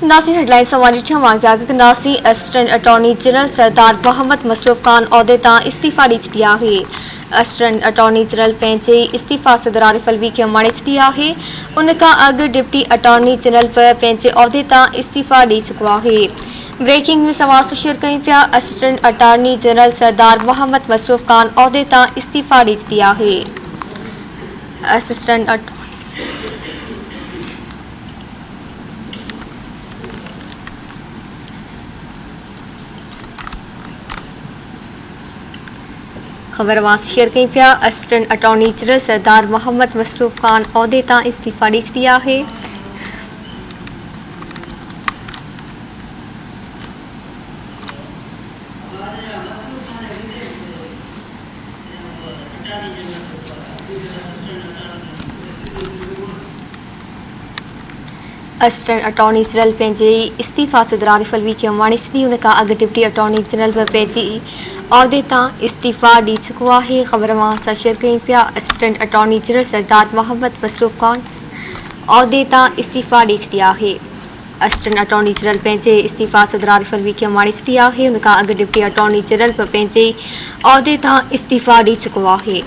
नासी headline समाजी नासी assistant attorney general सरदार मोहम्मद मसरूफ खान औहदे तां इस्तीफ़ा ॾई छॾी आहे। असिस्टेंट अटॉर्नी जनरल पंहिंजे इस्तीफ़ा सदर आरिफ अलवी खे माणे छॾी आहे। उन खां अॻु डिप्टी अटॉर्नी जनरल बि पंहिंजे औहदे तां इस्तीफ़ा ॾई चुको आहे। ब्रेकिंग न्यूज़ समाज शेयर कयूं पिया। असिस्टेंट अटॉर्नी जनरल सरदार मोहम्मद मसरूफ खान औहदे तां इस्तीफ़ा ॾई छॾी आहे। असिस्टेंट खबर वास शेयर कई पिया। असिस्टेंट अटॉर्नी जनरल सरदार मोहम्मद मसरूफ खान औहदे तां इस्तीफ़ा ॾई छॾी आहे। असिस्टेंट अटॉर्नी जनरल पंहिंजे इस्तीफ़ा सदर आरिफ अलवी खे माणे छॾी। उन खां अॻु डिप्टी अटॉर्नी जनरल बि पंहिंजी औहदे तां इस्तीफ़ा ॾई चुको आहे। ख़बर मां सां शेयर कयूं पिया। असिस्टेंट अटॉर्नी जनरल सरदार मोहम्मद मसरूफ खान औहदे तां इस्तीफ़ा ॾई छॾी आहे। असिस्टेंट अटॉर्नी जनरल पंहिंजे इस्तीफ़ा सदर आरिफ अलवी खे माणे छॾी आहे। उन खां अॻु डिप्टी अटॉर्नी जनरल बि पंहिंजे औहदे तां इस्तीफ़ा ॾई चुको आहे।